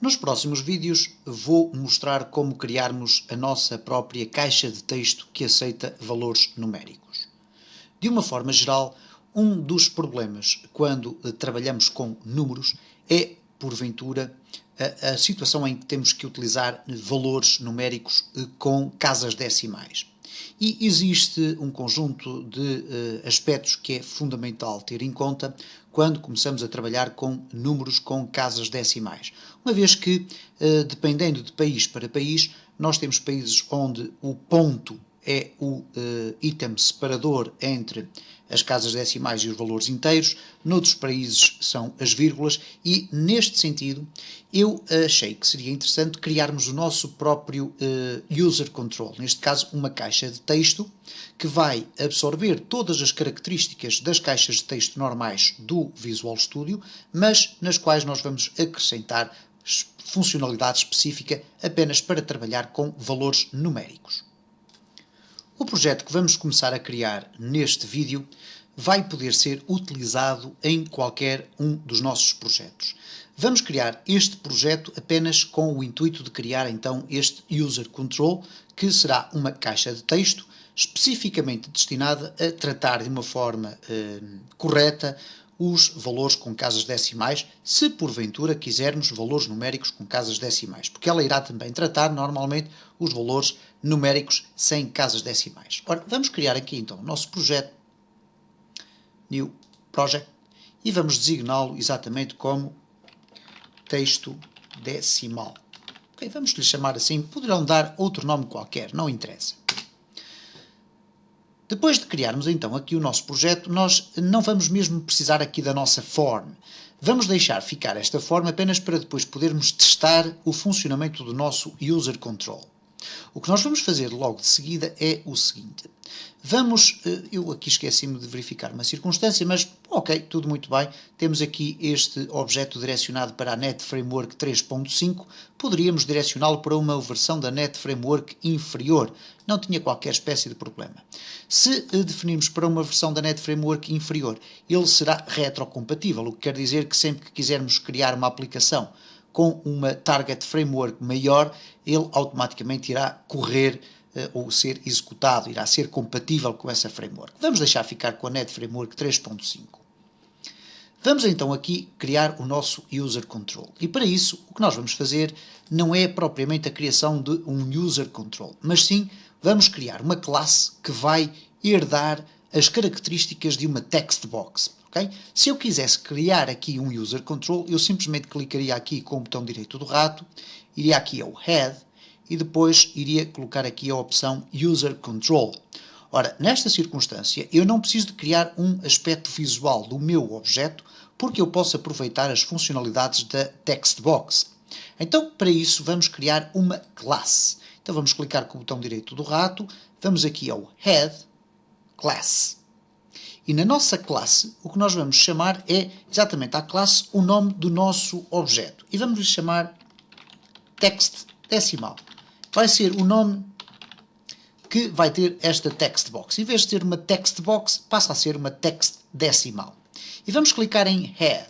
Nos próximos vídeos vou mostrar como criarmos a nossa própria caixa de texto que aceita valores numéricos. De uma forma geral, um dos problemas quando trabalhamos com números é, porventura, a situação em que temos que utilizar valores numéricos com casas decimais. E existe um conjunto de aspectos que é fundamental ter em conta quando começamos a trabalhar com números com casas decimais. Uma vez que, dependendo de país para país, nós temos países onde o ponto é o item separador entre as casas decimais e os valores inteiros, noutros países são as vírgulas, e neste sentido eu achei que seria interessante criarmos o nosso próprio user control, neste caso uma caixa de texto que vai absorver todas as características das caixas de texto normais do Visual Studio, mas nas quais nós vamos acrescentar funcionalidade específica apenas para trabalhar com valores numéricos. O projeto que vamos começar a criar neste vídeo vai poder ser utilizado em qualquer um dos nossos projetos. Vamos criar este projeto apenas com o intuito de criar então este User Control, que será uma caixa de texto especificamente destinada a tratar de uma forma correta os valores com casas decimais, se porventura quisermos valores numéricos com casas decimais, porque ela irá também tratar normalmente os valores numéricos sem casas decimais. Ora, vamos criar aqui então o nosso projeto, New Project, e vamos designá-lo exatamente como texto decimal. Okay, vamos lhe chamar assim, poderão dar outro nome qualquer, não interessa. Depois de criarmos então aqui o nosso projeto, nós não vamos mesmo precisar aqui da nossa form. Vamos deixar ficar esta form apenas para depois podermos testar o funcionamento do nosso user control. O que nós vamos fazer logo de seguida é o seguinte. Eu aqui esqueci-me de verificar uma circunstância, mas ok, tudo muito bem. Temos aqui este objeto direcionado para a Net Framework 3.5. Poderíamos direcioná-lo para uma versão da Net Framework inferior. Não tinha qualquer espécie de problema. Se definirmos para uma versão da Net Framework inferior, ele será retrocompatível, o que quer dizer que sempre que quisermos criar uma aplicação com uma Target Framework maior, ele automaticamente irá correr ou ser executado, irá ser compatível com essa framework. Vamos deixar ficar com a Net Framework 3.5. Vamos então aqui criar o nosso User Control. E para isso, o que nós vamos fazer não é propriamente a criação de um User Control, mas sim vamos criar uma classe que vai herdar as características de uma text box. Okay? Se eu quisesse criar aqui um User Control, eu simplesmente clicaria aqui com o botão direito do rato, iria aqui ao Head e depois iria colocar aqui a opção User Control. Ora, nesta circunstância, eu não preciso de criar um aspecto visual do meu objeto, porque eu posso aproveitar as funcionalidades da text box. Então, para isso, vamos criar uma classe. Então, vamos clicar com o botão direito do rato, vamos aqui ao Head, Class. E na nossa classe, o que nós vamos chamar é exatamente à classe o nome do nosso objeto. E vamos lhe chamar text decimal. Vai ser o nome que vai ter esta text box. Em vez de ter uma text box, passa a ser uma text decimal. E vamos clicar em Head.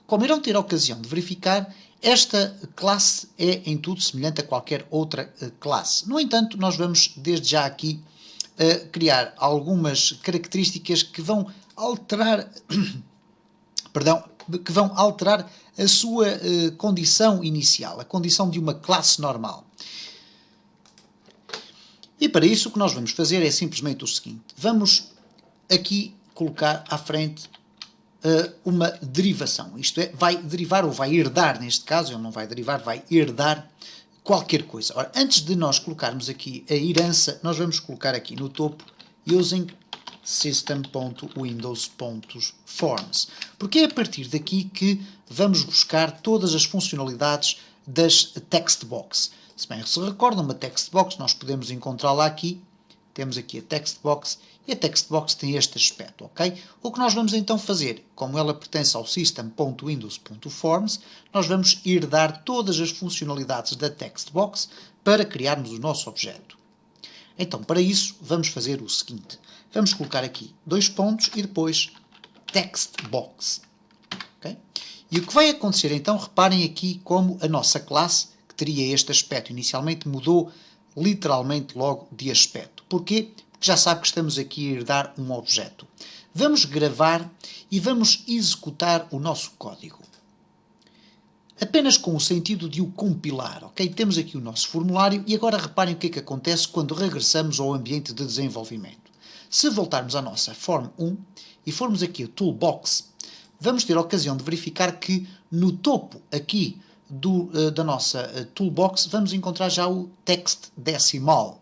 Como irão ter a ocasião de verificar, esta classe é em tudo semelhante a qualquer outra classe. No entanto, nós vamos desde já aqui criar algumas características que vão alterar, a sua condição inicial, a condição de uma classe normal. E para isso o que nós vamos fazer é simplesmente o seguinte. Vamos aqui colocar à frente uma derivação. Isto é, vai derivar ou vai herdar, neste caso, ele não vai derivar, vai herdar qualquer coisa. Ora, antes de nós colocarmos aqui a herança, nós vamos colocar aqui no topo using system.windows.forms. Porque é a partir daqui que vamos buscar todas as funcionalidades das text box. Se bem se recordam, uma text box nós podemos encontrá-la aqui. Temos aqui a text box e a text box tem este aspecto, ok? O que nós vamos então fazer, como ela pertence ao system.windows.forms, nós vamos herdar todas as funcionalidades da text box para criarmos o nosso objeto. Então, para isso, vamos fazer o seguinte. Vamos colocar aqui dois pontos e depois text box. Okay? E o que vai acontecer então, reparem aqui como a nossa classe, que teria este aspecto inicialmente, mudou literalmente logo de aspecto. Porquê? Porque já sabe que estamos aqui a herdar um objeto. Vamos gravar e vamos executar o nosso código. Apenas com o sentido de o compilar, ok? Temos aqui o nosso formulário e agora reparem o que é que acontece quando regressamos ao ambiente de desenvolvimento. Se voltarmos à nossa Form 1 e formos aqui ao Toolbox, vamos ter a ocasião de verificar que no topo aqui da nossa Toolbox vamos encontrar já o text decimal.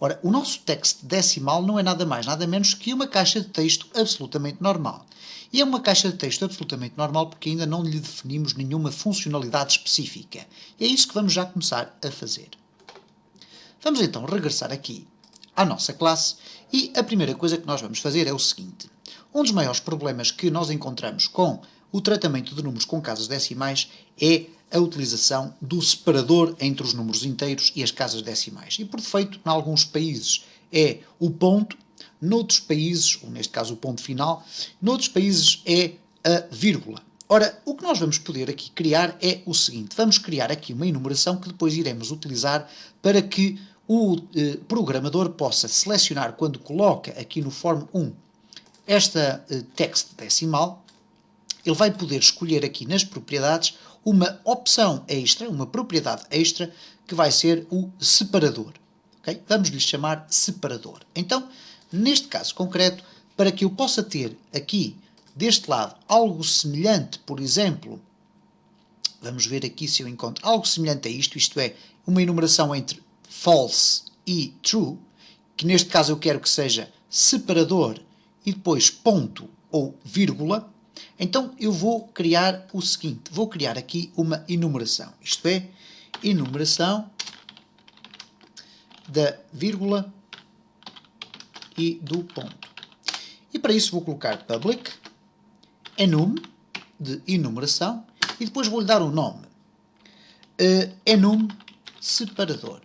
Ora, o nosso text decimal não é nada mais, nada menos que uma caixa de texto absolutamente normal. E é uma caixa de texto absolutamente normal porque ainda não lhe definimos nenhuma funcionalidade específica. E é isso que vamos já começar a fazer. Vamos então regressar aqui à nossa classe e a primeira coisa que nós vamos fazer é o seguinte. Um dos maiores problemas que nós encontramos com o tratamento de números com casas decimais é a utilização do separador entre os números inteiros e as casas decimais. E por defeito, em alguns países é o ponto, noutros países, ou neste caso o ponto final, noutros países é a vírgula. Ora, o que nós vamos poder aqui criar é o seguinte. Vamos criar aqui uma enumeração que depois iremos utilizar para que o programador possa selecionar, quando coloca aqui no Form 1 esta text decimal, ele vai poder escolher aqui nas propriedades uma opção extra, uma propriedade extra, que vai ser o separador. Okay? Vamos lhe chamar separador. Então, neste caso concreto, para que eu possa ter aqui, deste lado, algo semelhante, por exemplo, vamos ver aqui se eu encontro algo semelhante a isto é, uma enumeração entre false e true, que neste caso eu quero que seja separador e depois ponto ou vírgula. Então eu vou criar o seguinte, vou criar aqui uma enumeração, isto é, enumeração da vírgula e do ponto. E para isso vou colocar public enum, de enumeração, e depois vou-lhe dar um nome, enum separador.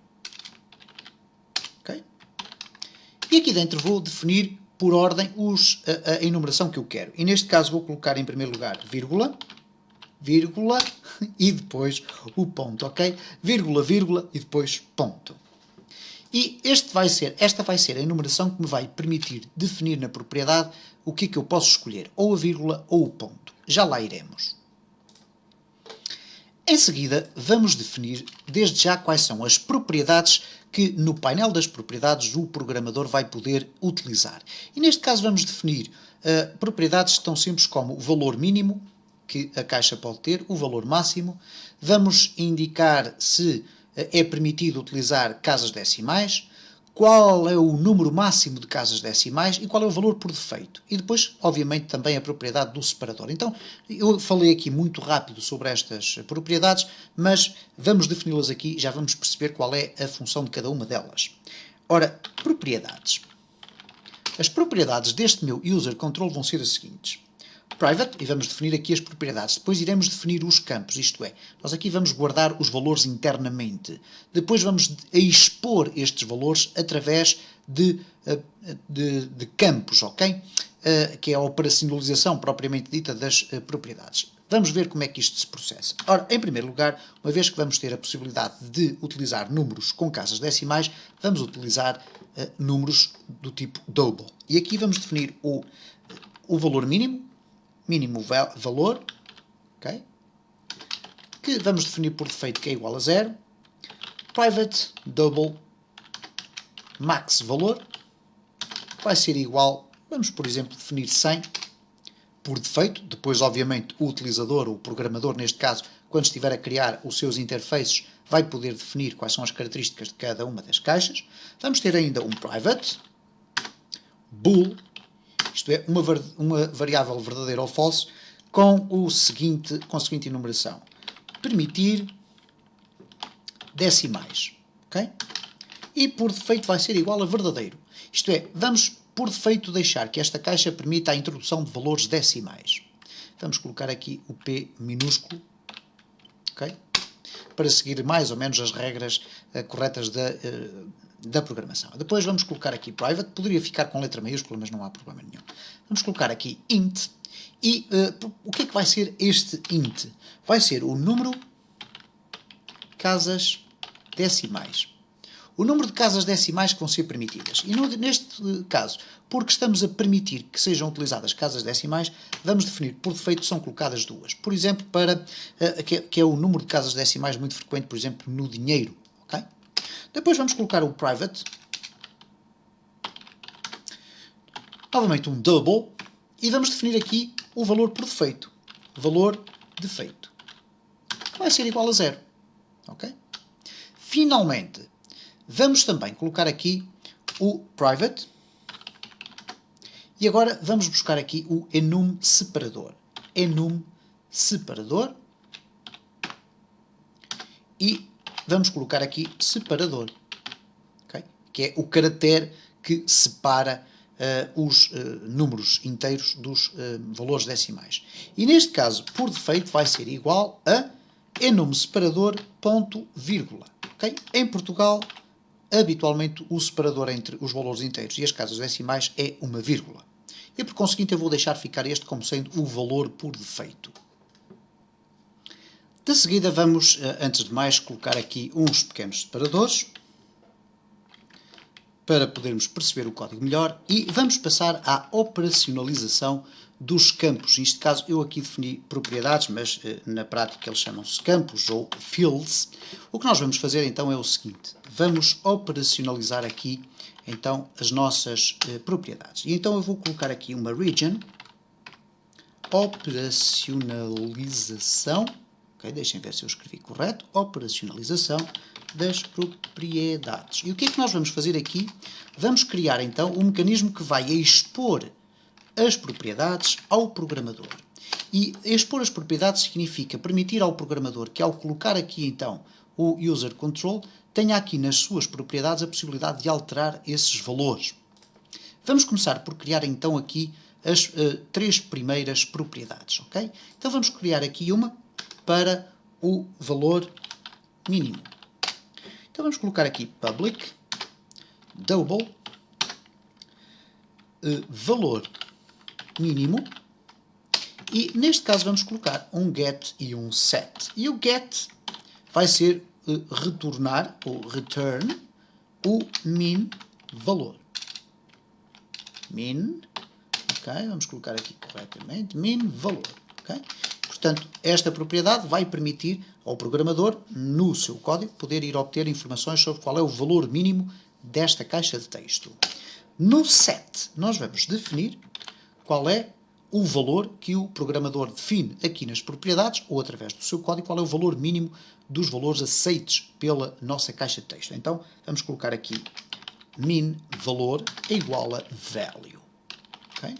Okay? E aqui dentro vou definir por ordem a enumeração que eu quero. E neste caso vou colocar em primeiro lugar vírgula, vírgula e depois o ponto, ok? Vírgula, vírgula e depois ponto. E esta vai ser a enumeração que me vai permitir definir na propriedade o que é que eu posso escolher, ou a vírgula ou o ponto. Já lá iremos. Em seguida, vamos definir desde já quais são as propriedades que no painel das propriedades o programador vai poder utilizar. E neste caso vamos definir propriedades tão simples como o valor mínimo que a caixa pode ter, o valor máximo. Vamos indicar se é permitido utilizar casas decimais, qual é o número máximo de casas decimais e qual é o valor por defeito. E depois, obviamente, também a propriedade do separador. Então, eu falei aqui muito rápido sobre estas propriedades, mas vamos defini-las aqui e já vamos perceber qual é a função de cada uma delas. Ora, propriedades. As propriedades deste meu user control vão ser as seguintes. Private, e vamos definir aqui as propriedades. Depois iremos definir os campos, isto é, nós aqui vamos guardar os valores internamente. Depois vamos expor estes valores através de campos, ok? Que é a operacionalização propriamente dita das propriedades. Vamos ver como é que isto se processa. Ora, em primeiro lugar, uma vez que vamos ter a possibilidade de utilizar números com casas decimais, vamos utilizar números do tipo double. E aqui vamos definir o valor mínimo valor, okay? Que vamos definir por defeito que é igual a 0, private double max valor, vai ser igual, vamos por exemplo definir 100 por defeito, depois obviamente o utilizador, ou o programador neste caso, quando estiver a criar os seus interfaces, vai poder definir quais são as características de cada uma das caixas. Vamos ter ainda um private bool, isto é, uma variável verdadeira ou falso, com a seguinte enumeração. Permitir decimais. Okay? E por defeito vai ser igual a verdadeiro. Isto é, vamos por defeito deixar que esta caixa permita a introdução de valores decimais. Vamos colocar aqui o P minúsculo, okay? Para seguir mais ou menos as regras corretas da programação. Depois vamos colocar aqui private, poderia ficar com letra maiúscula, mas não há problema nenhum. Vamos colocar aqui int, e o que é que vai ser este int? Vai ser o número de casas decimais. O número de casas decimais que vão ser permitidas. E neste caso, porque estamos a permitir que sejam utilizadas casas decimais, vamos definir por defeito são colocadas duas. Por exemplo, que é o número de casas decimais muito frequente, por exemplo, no dinheiro. Okay? Depois vamos colocar o private. Novamente um double. E vamos definir aqui o valor por defeito. Valor defeito. Vai ser igual a 0. Okay? Finalmente, vamos também colocar aqui o private. E agora vamos buscar aqui o enum separador. Enum separador. E vamos colocar aqui separador. Okay? Que é o caractere que separa os números inteiros dos valores decimais. E neste caso, por defeito, vai ser igual a enum separador ponto vírgula. Okay? Em Portugal, habitualmente o separador entre os valores inteiros e as casas decimais é uma vírgula. E por conseguinte eu vou deixar ficar este como sendo o valor por defeito. De seguida vamos, antes de mais, colocar aqui uns pequenos separadores para podermos perceber o código melhor e vamos passar à operacionalização dos campos. Neste caso eu aqui defini propriedades, mas na prática eles chamam-se campos ou fields. O que nós vamos fazer então é o seguinte, vamos operacionalizar aqui então as nossas propriedades. E então eu vou colocar aqui uma region, operacionalização, okay, deixem ver se eu escrevi correto, operacionalização das propriedades. E o que é que nós vamos fazer aqui? Vamos criar então um mecanismo que vai expor as propriedades ao programador. E expor as propriedades significa permitir ao programador que ao colocar aqui então o user control, tenha aqui nas suas propriedades a possibilidade de alterar esses valores. Vamos começar por criar então aqui as três primeiras propriedades, ok? Então vamos criar aqui uma para o valor mínimo. Então vamos colocar aqui public double valor mínimo e neste caso vamos colocar um get e um set. E o get vai ser retornar ou return o min valor. Min, ok, vamos colocar aqui corretamente, min valor, ok? Portanto, esta propriedade vai permitir ao programador, no seu código, poder ir obter informações sobre qual é o valor mínimo desta caixa de texto. No set, nós vamos definir qual é o valor que o programador define aqui nas propriedades, ou através do seu código, qual é o valor mínimo dos valores aceites pela nossa caixa de texto. Então, vamos colocar aqui min valor é igual a value. Okay?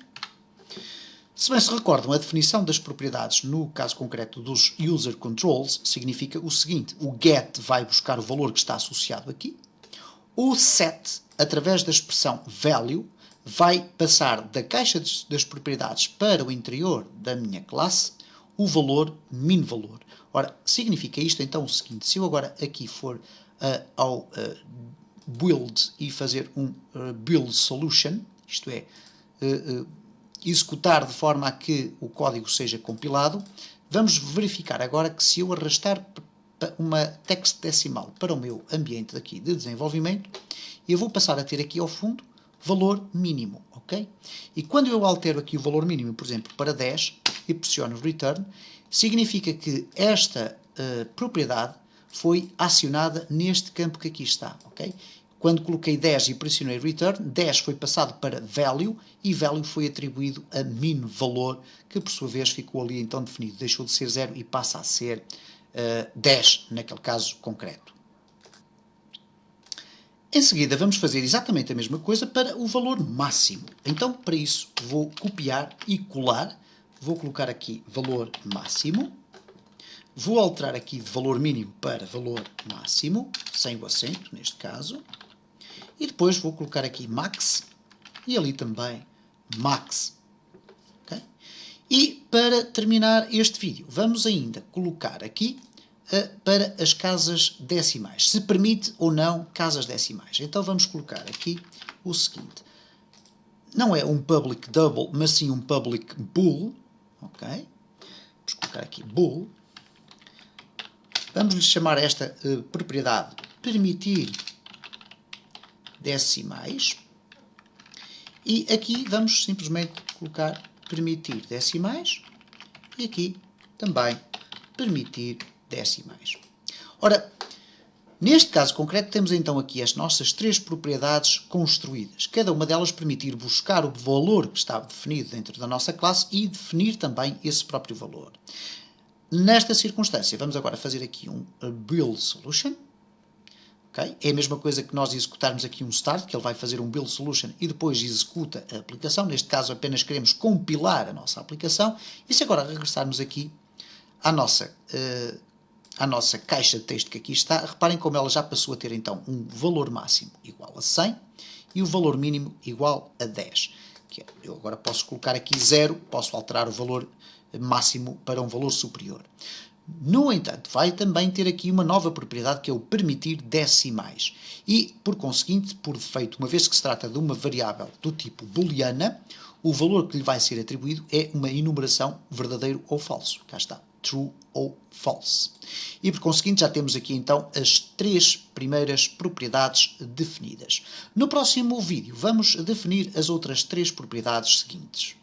Se bem se recordam, a definição das propriedades no caso concreto dos user controls significa o seguinte, o get vai buscar o valor que está associado aqui, o set, através da expressão value, vai passar da caixa das propriedades para o interior da minha classe o valor min valor. Ora, significa isto então o seguinte, se eu agora aqui for ao build e fazer um build solution, isto é, executar de forma a que o código seja compilado, vamos verificar agora que se eu arrastar uma text decimal para o meu ambiente aqui de desenvolvimento, eu vou passar a ter aqui ao fundo valor mínimo, ok? E quando eu altero aqui o valor mínimo, por exemplo, para 10 e pressiono return, significa que esta propriedade foi acionada neste campo que aqui está, ok? Quando coloquei 10 e pressionei return, 10 foi passado para value e value foi atribuído a min valor, que por sua vez ficou ali então definido. Deixou de ser 0 e passa a ser 10, naquele caso concreto. Em seguida, vamos fazer exatamente a mesma coisa para o valor máximo. Então, para isso, vou copiar e colar. Vou colocar aqui valor máximo. Vou alterar aqui de valor mínimo para valor máximo, sem o acento, neste caso. E depois vou colocar aqui max e ali também max. Okay? E para terminar este vídeo, vamos ainda colocar aqui para as casas decimais. Se permite ou não casas decimais. Então vamos colocar aqui o seguinte. Não é um public double, mas sim um public bool. Ok? Vamos colocar aqui bool. Vamos lhe chamar esta propriedade permitir decimais. E aqui vamos simplesmente colocar permitir decimais. E aqui também permitir decimais. Ora, neste caso concreto temos então aqui as nossas três propriedades construídas. Cada uma delas permitir buscar o valor que está definido dentro da nossa classe e definir também esse próprio valor. Nesta circunstância, vamos agora fazer aqui um build solution. Okay? É a mesma coisa que nós executarmos aqui um start, que ele vai fazer um build solution e depois executa a aplicação. Neste caso, apenas queremos compilar a nossa aplicação. E se agora regressarmos aqui à nossa caixa de texto que aqui está, reparem como ela já passou a ter então um valor máximo igual a 100 e o valor mínimo igual a 10. Eu agora posso colocar aqui 0, posso alterar o valor máximo para um valor superior. No entanto, vai também ter aqui uma nova propriedade que é o permitir decimais. E, por conseguinte, por defeito, uma vez que se trata de uma variável do tipo booleana, o valor que lhe vai ser atribuído é uma enumeração verdadeiro ou falso. Cá está, true ou false. E, por conseguinte, já temos aqui então as três primeiras propriedades definidas. No próximo vídeo vamos definir as outras três propriedades seguintes.